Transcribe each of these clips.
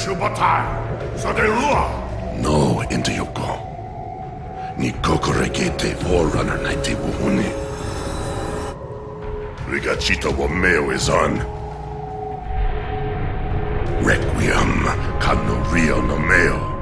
Shubatai, Sadelua. No, Intayoko. Ni kokorekete Forerunner naite wuhuni. Rigachita wa meo is on. Requiem kano rio no meo.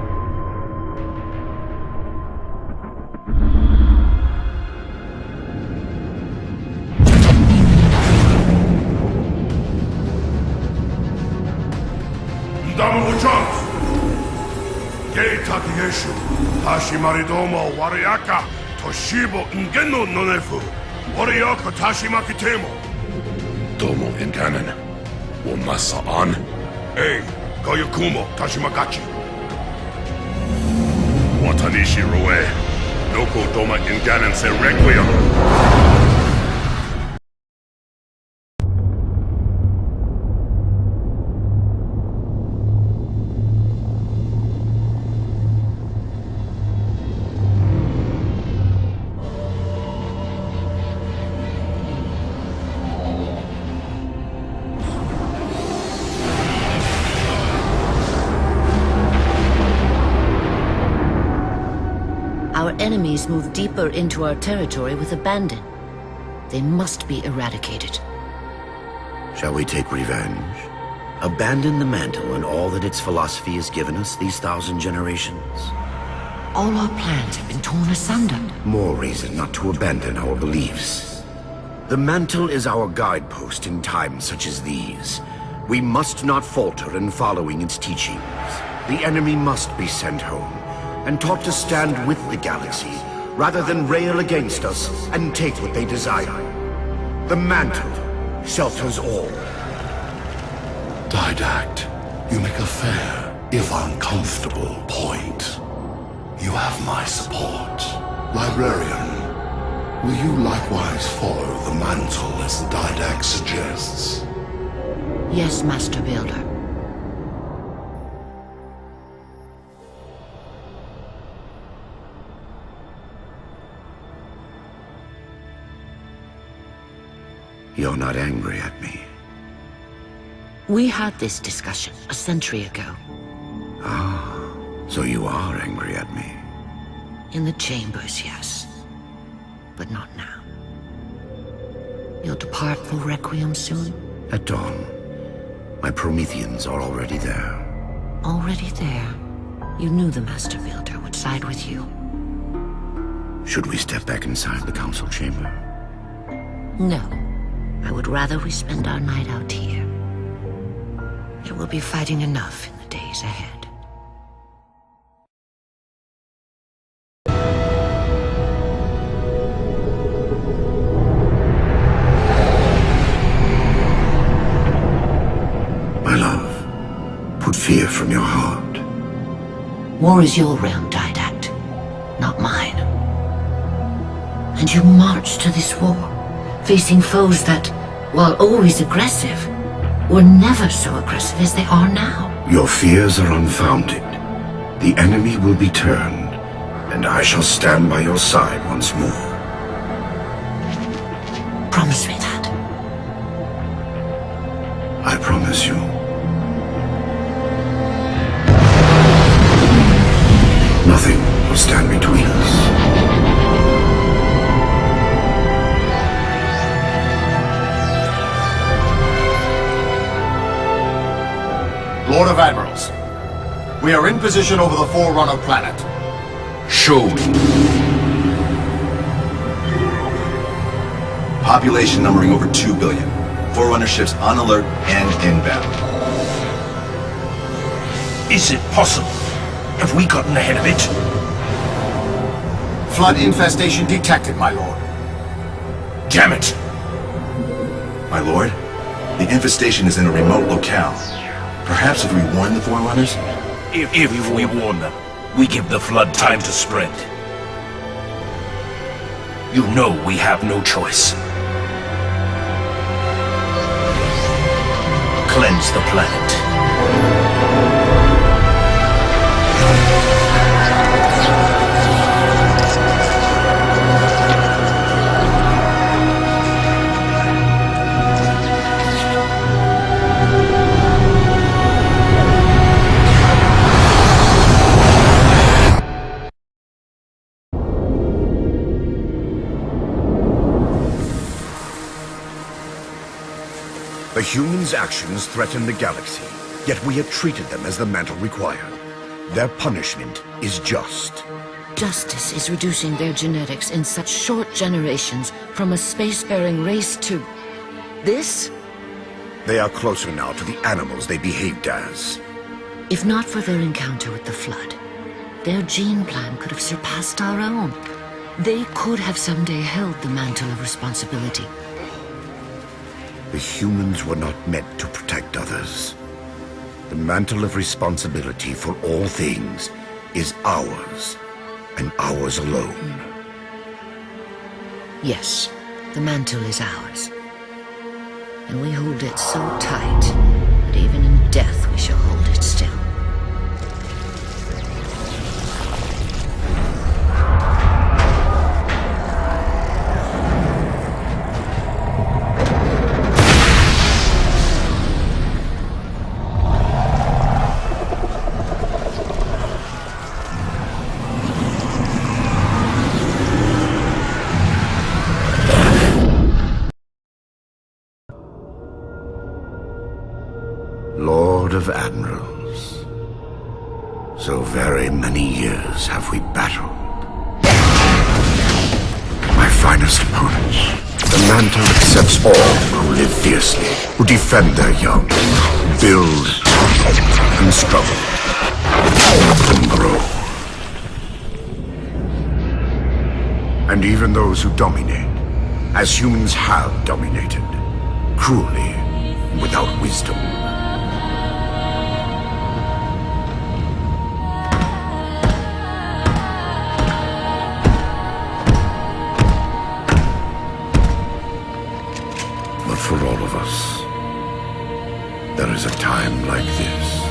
Ndamu Jones. Gei Takiyeshu, Tashimaridomo Wariaka, Toshibo Ngeno Nonefu, Wariaka Tashimakitemo. Domo Inganon. Womasa on. Hey, Goyakumo Tashimagachi. Watanishi Rue. Noko Doma Inganon se Requiem. Our enemies move deeper into our territory with abandon. They must be eradicated. Shall we take revenge? Abandon the mantle and all that its philosophy has given us these 1,000 generations? All our plans have been torn asunder. More reason not to abandon our beliefs. The mantle is our guidepost in times such as these. We must not falter in following its teachings. The enemy must be sent home and taught to stand with the galaxy, rather than rail against us and take what they desire. The mantle shelters all. Didact, you make a fair, if uncomfortable, point. You have my support. Librarian, will you likewise follow the mantle as the Didact suggests? Yes, Master Builder. You're not angry at me. We had this discussion a century ago. Ah, so you are angry at me. In the chambers, yes. But not now. You'll depart for Requiem soon? At dawn. My Prometheans are already there. Already there. You knew the Master Builder would side with you. Should we step back inside the council chamber? No. I would rather we spend our night out here. There will be fighting enough in the days ahead. My love, put fear from your heart. War is your realm, Didact, not mine. And you marched to this war, facing foes that, while always aggressive, were never so aggressive as they are now. Your fears are unfounded. The enemy will be turned, and I shall stand by your side once more. Promise me that. I promise you. Nothing will stand between us. Lord of Admirals, we are in position over the Forerunner planet. Show me. Population numbering over 2 billion. Forerunner ships on alert and inbound. Is it possible? Have we gotten ahead of it? Flood infestation detected, my lord. Damn it! My lord, the infestation is in a remote locale. Perhaps if we warn the Forerunners? If we warn them, we give the flood time to spread. You know we have no choice. Cleanse the planet. humans' actions threaten the galaxy, yet we have treated them as the mantle required. Their punishment is just. Justice is reducing their genetics in such short generations from a spacefaring race to... this? They are closer now to the animals they behaved as. If not for their encounter with the Flood, their gene plan could have surpassed our own. They could have someday held the mantle of responsibility. The humans were not meant to protect others. The mantle of responsibility for all things is ours, and ours alone. Yes, the mantle is ours. And we hold it so tight that even in death we shall hold it still. Lord of Admirals, so very many years have we battled. My finest opponents, the mantle accepts all who live fiercely, who defend their young, build and struggle, and grow. And even those who dominate, as humans have dominated, cruelly, without wisdom. For all of us, there is a time like this.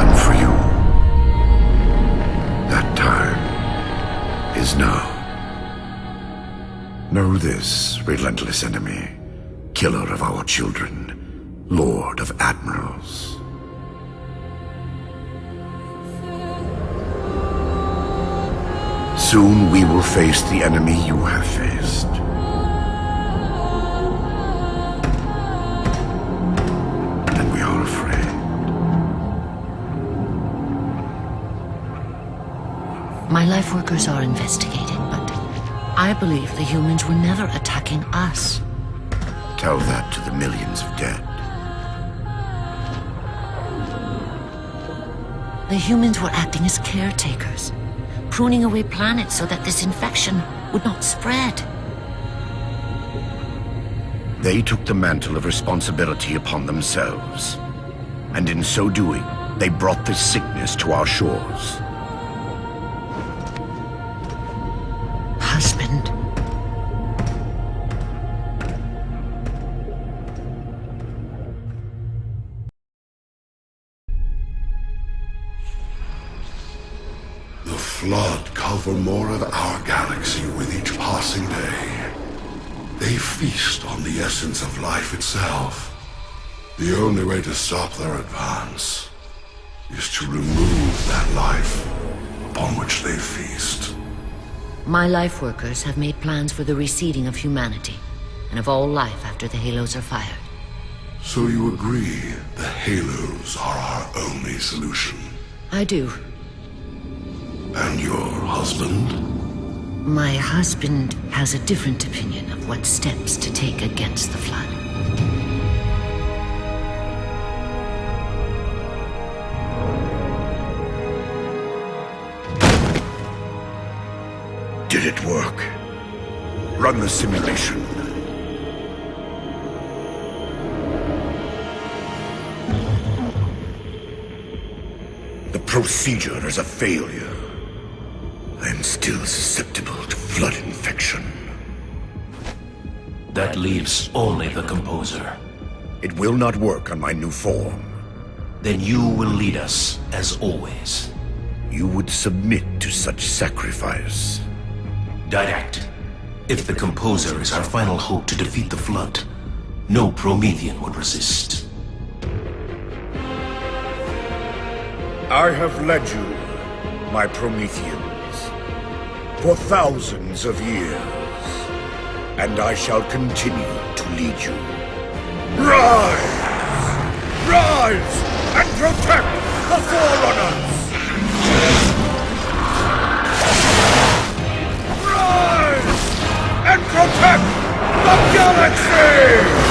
And for you, that time is now. Know this, relentless enemy, killer of our children, Lord of Admirals. Soon we will face the enemy you have faced. And we are afraid. My life workers are investigating, but I believe the humans were never attacking us. Tell that to the millions of dead. The humans were acting as caretakers, pruning away planets so that this infection would not spread. They took the mantle of responsibility upon themselves. And in so doing, they brought this sickness to our shores. Husband. The Flood cover more of our galaxy with each passing day. They feast on the essence of life itself. The only way to stop their advance is to remove that life upon which they feast. My life workers have made plans for the reseeding of humanity, and of all life after the Halos are fired. So you agree the Halos are our only solution? I do. And your husband? My husband has a different opinion of what steps to take against the Flood. Did it work? Run the simulation. The procedure is a failure. I am still susceptible to Flood infection. That leaves only the Composer. It will not work on my new form. Then you will lead us, as always. You would submit to such sacrifice. Didact. If the Composer is our final hope to defeat the Flood, no Promethean would resist. I have led you, my Prometheans, for thousands of years. And I shall continue to lead you. Rise! Rise and protect the Forerunners! Rise and protect the galaxy!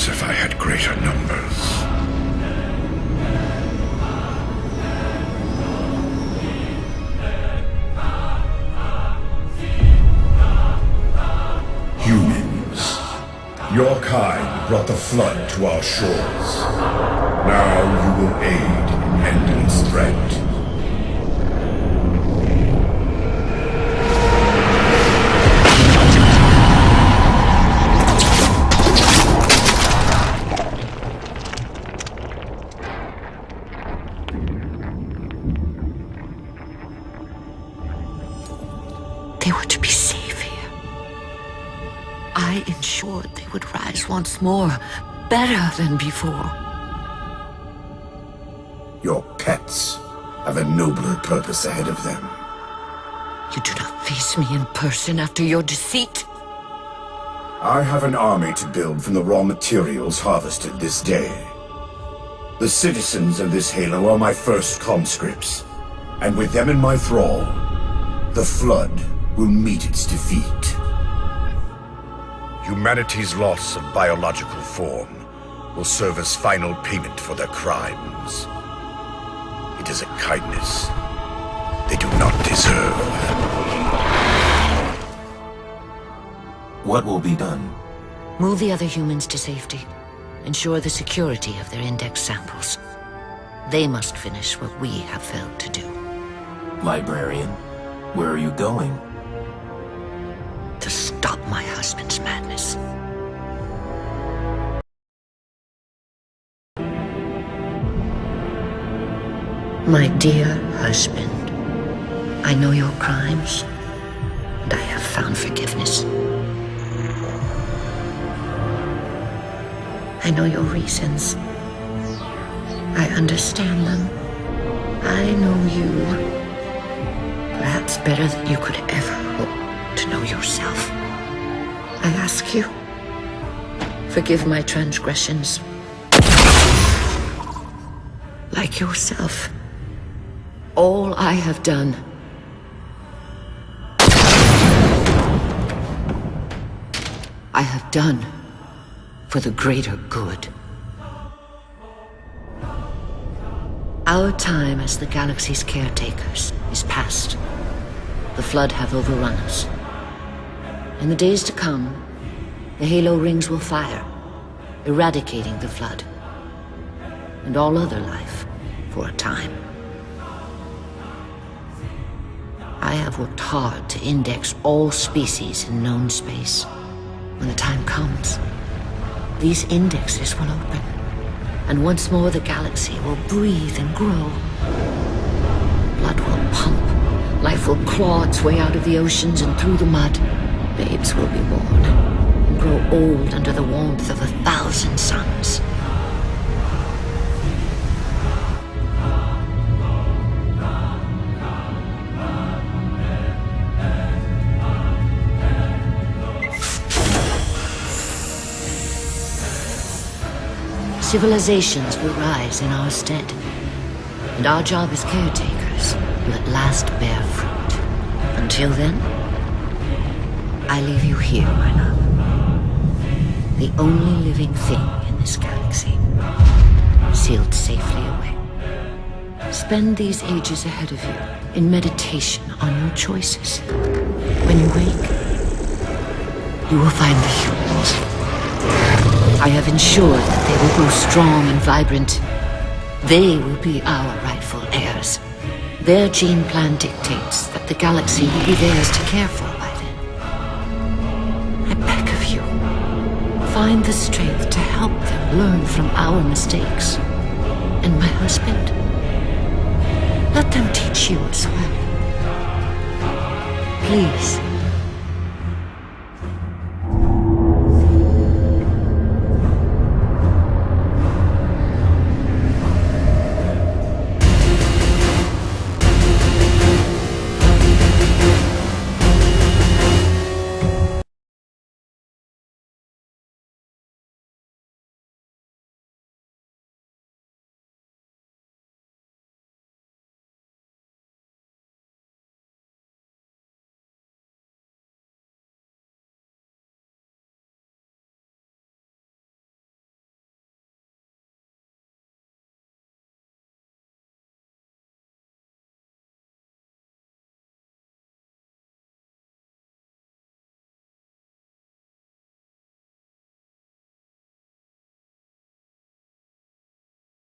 If I had greater numbers. Humans, your kind brought the flood to our shores. Now you will aid in ending its threat. They were to be safe here. I ensured they would rise once more, better than before. Your pets have a nobler purpose ahead of them. You do not face me in person after your deceit. I have an army to build from the raw materials harvested this day. The citizens of this halo are my first conscripts, and with them in my thrall, the Flood will meet its defeat. Humanity's loss of biological form will serve as final payment for their crimes. It is a kindness they do not deserve. What will be done? Move the other humans to safety. Ensure the security of their index samples. They must finish what we have failed to do. Librarian, where are you going? To stop my husband's madness. My dear husband, I know your crimes, and I have found forgiveness. I know your reasons. I understand them. I know you. Perhaps better than you could ever hope to know yourself. I ask you, forgive my transgressions. Like yourself, all I have done I have done for the greater good. Our time as the galaxy's caretakers is past. The Flood have overrun us. In the days to come, the Halo rings will fire, eradicating the Flood and all other life for a time. I have worked hard to index all species in known space. When the time comes, these indexes will open, and once more the galaxy will breathe and grow. Blood will pump, life will claw its way out of the oceans and through the mud. Babes will be born and grow old under the warmth of 1,000 suns. Civilizations will rise in our stead, and our job as caretakers will at last bear fruit. Until then, I leave you here, my love. The only living thing in this galaxy, sealed safely away. Spend these ages ahead of you in meditation on your choices. When you wake, you will find the humans. I have ensured that they will grow strong and vibrant. They will be our rightful heirs. Their gene plan dictates that the galaxy will be theirs to care for by then. I beg of you, find the strength to help them learn from our mistakes. And my husband, let them teach you as well. Please.